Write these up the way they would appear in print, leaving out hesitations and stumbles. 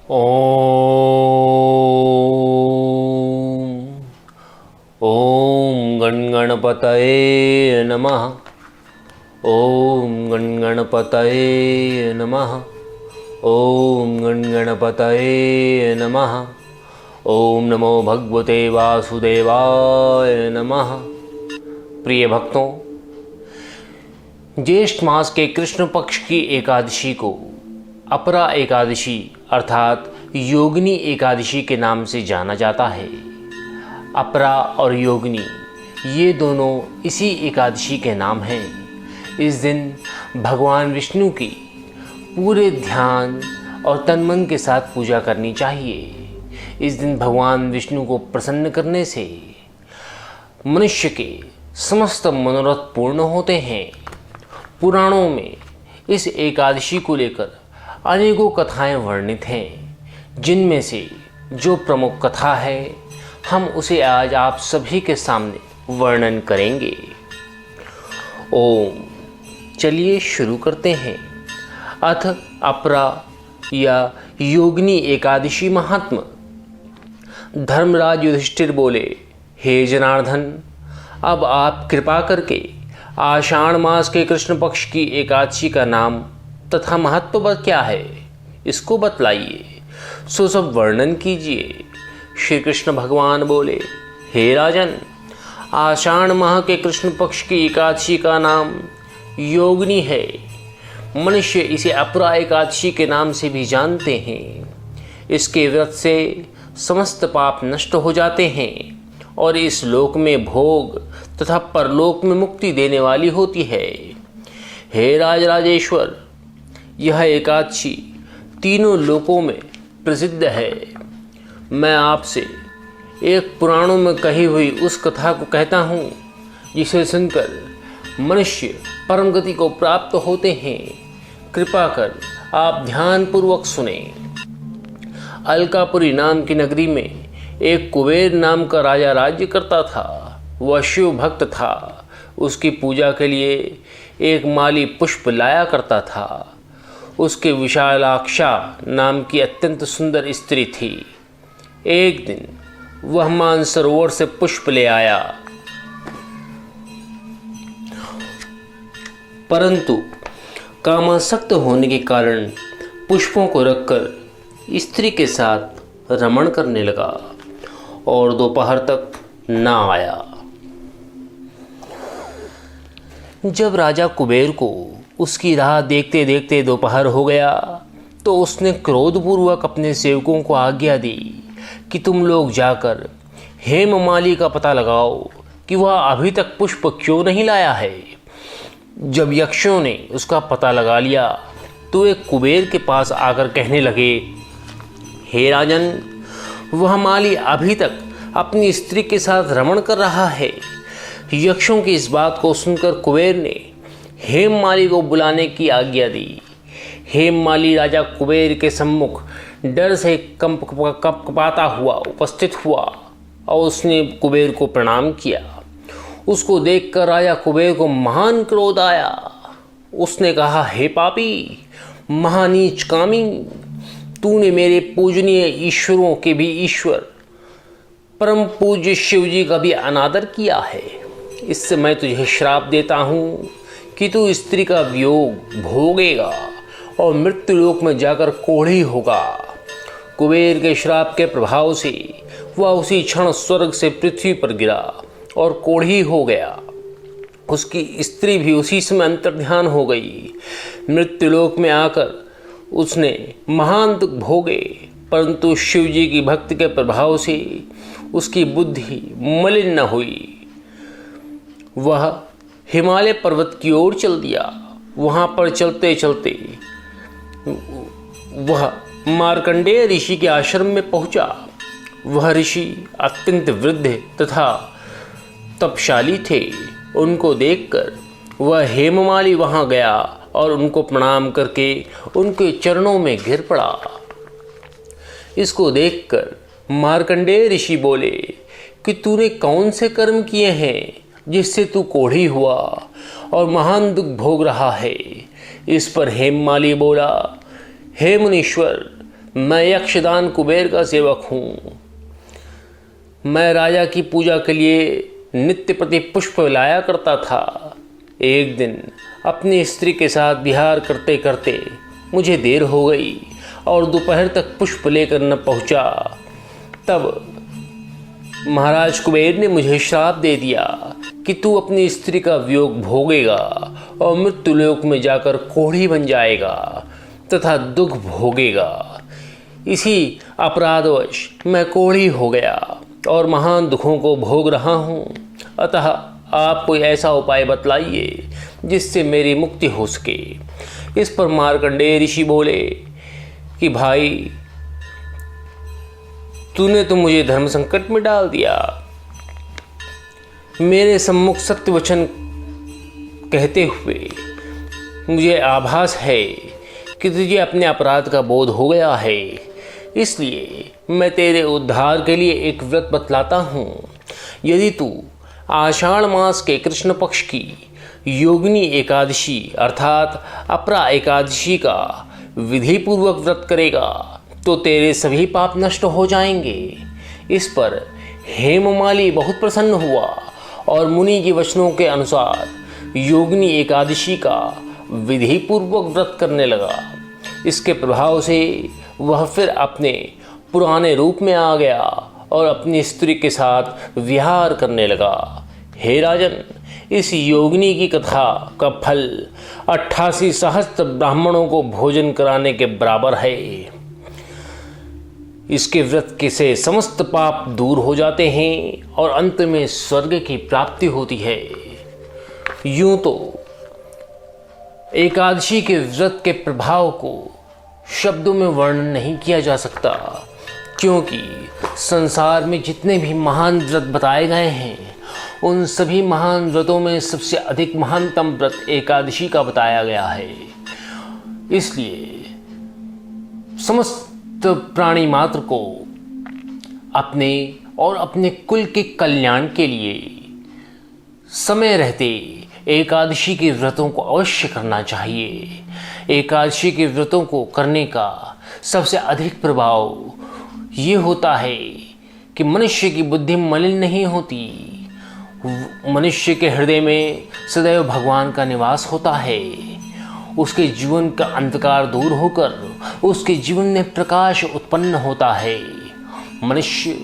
ॐ गणगणपतये नमः। ॐ गणगणपतये नमः। ॐ गणगणपतये नमः। ॐ नमो भगवते वासुदेवाय नमः। प्रिय भक्तों, ज्येष्ठ मास के कृष्ण पक्ष की एकादशी को अपरा एकादशी अर्थात योगिनी एकादशी के नाम से जाना जाता है। अपरा और योगिनी ये दोनों इसी एकादशी के नाम हैं। इस दिन भगवान विष्णु की पूरे ध्यान और तन मन के साथ पूजा करनी चाहिए। इस दिन भगवान विष्णु को प्रसन्न करने से मनुष्य के समस्त मनोरथ पूर्ण होते हैं। पुराणों में इस एकादशी को लेकर अनेकों कथाएं वर्णित हैं, जिनमें से जो प्रमुख कथा है हम उसे आज आप सभी के सामने वर्णन करेंगे। ओम, चलिए शुरू करते हैं। अथ अपरा या योगिनी एकादशी महात्म्य। धर्मराज युधिष्ठिर बोले, हे जनार्दन, अब आप कृपा करके आषाढ़ मास के कृष्ण पक्ष की एकादशी का नाम तथा महत्व क्या है, इसको बतलाइए, सो सब वर्णन कीजिए। श्री कृष्ण भगवान बोले, हे राजन, आषाढ़ माह के कृष्ण पक्ष की एकादशी का नाम योगिनी है। मनुष्य इसे अपरा एकादशी के नाम से भी जानते हैं। इसके व्रत से समस्त पाप नष्ट हो जाते हैं और इस लोक में भोग तथा परलोक में मुक्ति देने वाली होती है। हे राजराजेश्वर, यह एकादशी तीनों लोकों में प्रसिद्ध है। मैं आपसे एक पुराणों में कही हुई उस कथा को कहता हूँ, जिसे सुनकर मनुष्य परम गति को प्राप्त होते हैं। कृपा कर आप ध्यानपूर्वक सुने। अलकापुरी नाम की नगरी में एक कुबेर नाम का राजा राज्य करता था। वह शिव भक्त था। उसकी पूजा के लिए एक माली पुष्प लाया करता था। उसके विशालाक्षा नाम की अत्यंत सुंदर स्त्री थी। एक दिन वह मानसरोवर से पुष्प ले आया, परंतु कामासक्त होने के कारण पुष्पों को रखकर स्त्री के साथ रमण करने लगा और दोपहर तक ना आया। जब राजा कुबेर को उसकी राह देखते देखते दोपहर हो गया, तो उसने क्रोधपूर्वक अपने सेवकों को आज्ञा दी कि तुम लोग जाकर हेममाली का पता लगाओ कि वह अभी तक पुष्प क्यों नहीं लाया है। जब यक्षों ने उसका पता लगा लिया तो एक कुबेर के पास आकर कहने लगे, हे राजन, वह माली अभी तक अपनी स्त्री के साथ रमण कर रहा है। यक्षों की इस बात को सुनकर कुबेर ने हेममाली को बुलाने की आज्ञा दी। हेममाली राजा कुबेर के सम्मुख डर से कंपकपाता हुआ उपस्थित हुआ और उसने कुबेर को प्रणाम किया। उसको देखकर राजा कुबेर को महान क्रोध आया। उसने कहा, हे पापी, महानीच कामी, तूने मेरे पूजनीय ईश्वरों के भी ईश्वर परम पूज्य शिव जी का भी अनादर किया है। इससे मैं तुझे श्राप देता हूँ कि तू स्त्री का वियोग भोगेगा और मृत्यु लोक में जाकर कोढ़ी होगा। कुबेर के श्राप के प्रभाव से वह उसी क्षण स्वर्ग से पृथ्वी पर गिरा और कोढ़ी हो गया। उसकी स्त्री भी उसी समय अंतर्ध्यान हो गई। मृत्यु लोक में आकर उसने महान दुख भोगे, परंतु शिव जी की भक्ति के प्रभाव से उसकी बुद्धि मलिन न हुई। वह हिमालय पर्वत की ओर चल दिया। वहाँ पर चलते चलते वह मार्कंडेय ऋषि के आश्रम में पहुँचा। वह ऋषि अत्यंत वृद्ध तथा तपशाली थे। उनको देखकर वह हेममाली वहाँ गया और उनको प्रणाम करके उनके चरणों में गिर पड़ा। इसको देखकर मार्कंडेय ऋषि बोले कि तूने कौन से कर्म किए हैं जिससे तू कोढ़ी हुआ और महान दुख भोग रहा है। इस पर हेममाली बोला, हे मुनीश्वर, मैं यक्षदान कुबेर का सेवक हूँ। मैं राजा की पूजा के लिए नित्य प्रति पुष्प लाया करता था। एक दिन अपनी स्त्री के साथ विहार करते करते मुझे देर हो गई और दोपहर तक पुष्प लेकर न पहुँचा। तब महाराज कुबेर ने मुझे श्राप दे दिया कि तू अपनी स्त्री का वियोग भोगेगा और मृत्युलोक में जाकर कोढ़ी बन जाएगा तथा दुख भोगेगा। इसी अपराधवश मैं कोढ़ी हो गया और महान दुखों को भोग रहा हूँ। अतः आप कोई ऐसा उपाय बतलाइए जिससे मेरी मुक्ति हो सके। इस पर मार्कंडेय ऋषि बोले कि भाई, तूने तो मुझे धर्म संकट में डाल दिया। मेरे सम्मुख सत्य वचन कहते हुए मुझे आभास है कि तुझे अपने अपराध का बोध हो गया है। इसलिए मैं तेरे उद्धार के लिए एक व्रत बतलाता हूँ। यदि तू आषाढ़ मास के कृष्ण पक्ष की योगिनी एकादशी अर्थात अपरा एकादशी का विधि पूर्वक व्रत करेगा तो तेरे सभी पाप नष्ट हो जाएंगे। इस पर हेममाली बहुत प्रसन्न हुआ और मुनि के वचनों के अनुसार योगिनी एकादशी का विधि पूर्वक व्रत करने लगा। इसके प्रभाव से वह फिर अपने पुराने रूप में आ गया और अपनी स्त्री के साथ विहार करने लगा। हे राजन, इस योगिनी की कथा का फल 88 सहस्त्र ब्राह्मणों को भोजन कराने के बराबर है। इसके व्रत के से समस्त पाप दूर हो जाते हैं और अंत में स्वर्ग की प्राप्ति होती है। यूं तो एकादशी के व्रत के प्रभाव को शब्दों में वर्णन नहीं किया जा सकता, क्योंकि संसार में जितने भी महान व्रत बताए गए हैं उन सभी महान व्रतों में सबसे अधिक महानतम व्रत एकादशी का बताया गया है। इसलिए समस्त प्राणी मात्र को अपने और अपने कुल के कल्याण के लिए समय रहते एकादशी के व्रतों को अवश्य करना चाहिए। एकादशी के व्रतों को करने का सबसे अधिक प्रभाव ये होता है कि मनुष्य की बुद्धि मलिन नहीं होती। मनुष्य के हृदय में सदैव भगवान का निवास होता है। उसके जीवन का अंधकार दूर होकर उसके जीवन में प्रकाश उत्पन्न होता है। मनुष्य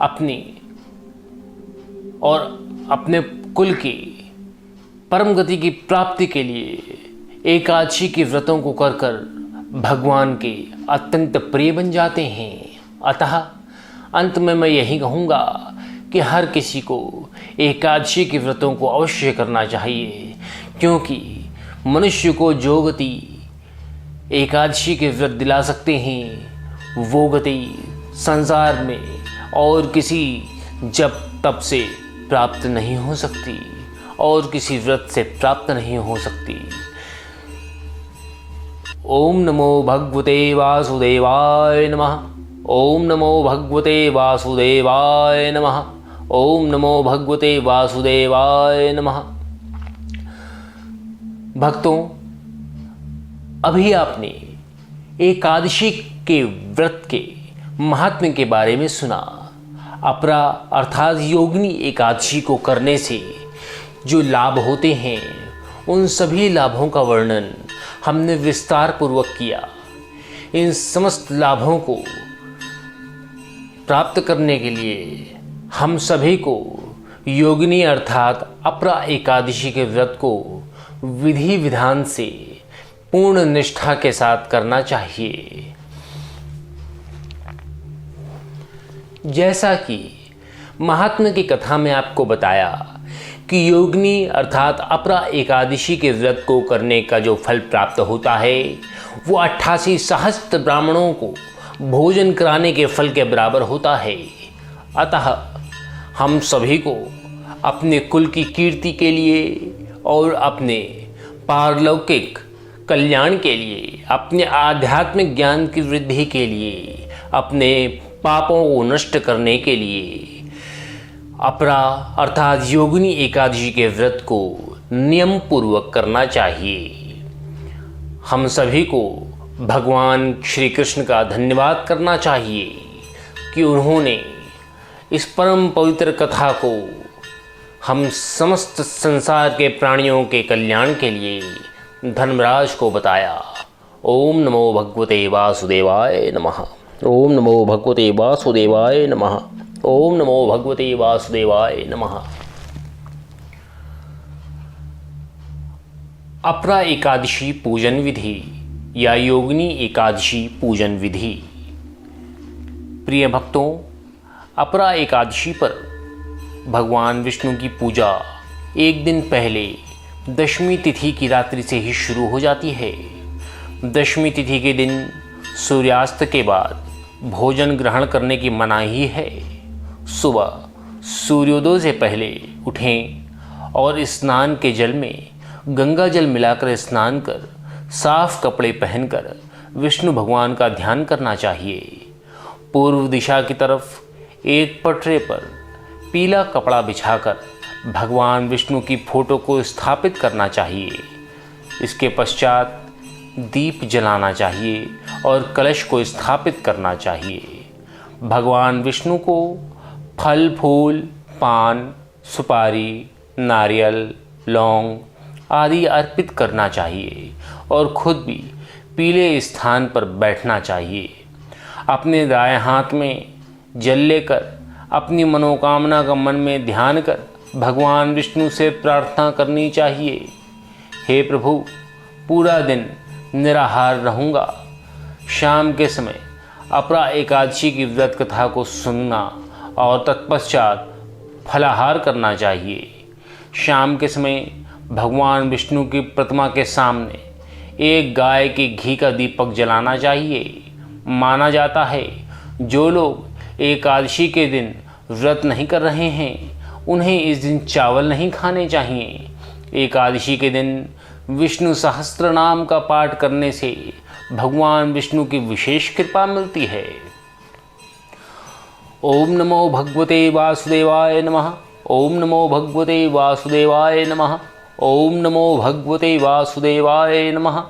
अपनी और अपने कुल की परम गति की प्राप्ति के लिए एकादशी के व्रतों को कर कर भगवान के अत्यंत प्रिय बन जाते हैं। अतः अंत में मैं यही कहूँगा कि हर किसी को एकादशी के व्रतों को अवश्य करना चाहिए, क्योंकि मनुष्य को जो गति एकादशी के व्रत दिला सकते हैं वो गति संसार में और किसी जप तप से प्राप्त नहीं हो सकती और किसी व्रत से प्राप्त नहीं हो सकती। ओम नमो भगवते वासुदेवाय नमः। ओम नमो भगवते वासुदेवाय नमः। ओम नमो भगवते वासुदेवाय नमः। भक्तों, अभी आपने एकादशी के व्रत के महात्म्य के बारे में सुना। अपरा अर्थात योगिनी एकादशी को करने से जो लाभ होते हैं उन सभी लाभों का वर्णन हमने विस्तार पूर्वक किया। इन समस्त लाभों को प्राप्त करने के लिए हम सभी को योगिनी अर्थात अपरा एकादशी के व्रत को विधि विधान से पूर्ण निष्ठा के साथ करना चाहिए। जैसा कि महात्म्य की कथा में आपको बताया कि योगिनी अर्थात अपरा एकादशी के व्रत को करने का जो फल प्राप्त होता है वो 88 सहस्त्र ब्राह्मणों को भोजन कराने के फल के बराबर होता है। अतः हम सभी को अपने कुल की कीर्ति के लिए और अपने पारलौकिक कल्याण के लिए, अपने आध्यात्मिक ज्ञान की वृद्धि के लिए, अपने पापों को नष्ट करने के लिए अपरा अर्थात योगिनी एकादशी के व्रत को नियम पूर्वक करना चाहिए। हम सभी को भगवान श्री कृष्ण का धन्यवाद करना चाहिए कि उन्होंने इस परम पवित्र कथा को हम समस्त संसार के प्राणियों के कल्याण के लिए धर्मराज को बताया। ओम नमो भगवते वासुदेवाय नमः। ओम नमो भगवते वासुदेवाय नमः। ओम नमो भगवते वासुदेवाय नमः। अपरा एकादशी पूजन विधि या योगिनी एकादशी पूजन विधि। प्रिय भक्तों, अपरा एकादशी पर भगवान विष्णु की पूजा एक दिन पहले दशमी तिथि की रात्रि से ही शुरू हो जाती है। दशमी तिथि के दिन सूर्यास्त के बाद भोजन ग्रहण करने की मनाही है। सुबह सूर्योदय से पहले उठें और स्नान के जल में गंगा जल मिलाकर स्नान कर साफ कपड़े पहनकर विष्णु भगवान का ध्यान करना चाहिए। पूर्व दिशा की तरफ एक पटरे पर पीला कपड़ा बिछाकर भगवान विष्णु की फोटो को स्थापित करना चाहिए। इसके पश्चात दीप जलाना चाहिए और कलश को स्थापित करना चाहिए। भगवान विष्णु को फल फूल, पान, सुपारी, नारियल, लौंग आदि अर्पित करना चाहिए और खुद भी पीले स्थान पर बैठना चाहिए। अपने दाएं हाथ में जल लेकर अपनी मनोकामना का मन में ध्यान कर भगवान विष्णु से प्रार्थना करनी चाहिए। हे प्रभु, पूरा दिन निराहार रहूँगा। शाम के समय अपरा एकादशी की व्रत कथा को सुनना और तत्पश्चात फलाहार करना चाहिए। शाम के समय भगवान विष्णु की प्रतिमा के सामने एक गाय के घी का दीपक जलाना चाहिए। माना जाता है जो लोग एकादशी के दिन व्रत नहीं कर रहे हैं उन्हें इस दिन चावल नहीं खाने चाहिए। एकादशी के दिन विष्णु सहस्त्र नाम का पाठ करने से भगवान विष्णु की विशेष कृपा मिलती है। ओम नमो भगवते वासुदेवाय नमः। ओम नमो भगवते वासुदेवाय नमः। ओम नमो भगवते वासुदेवाय नमः।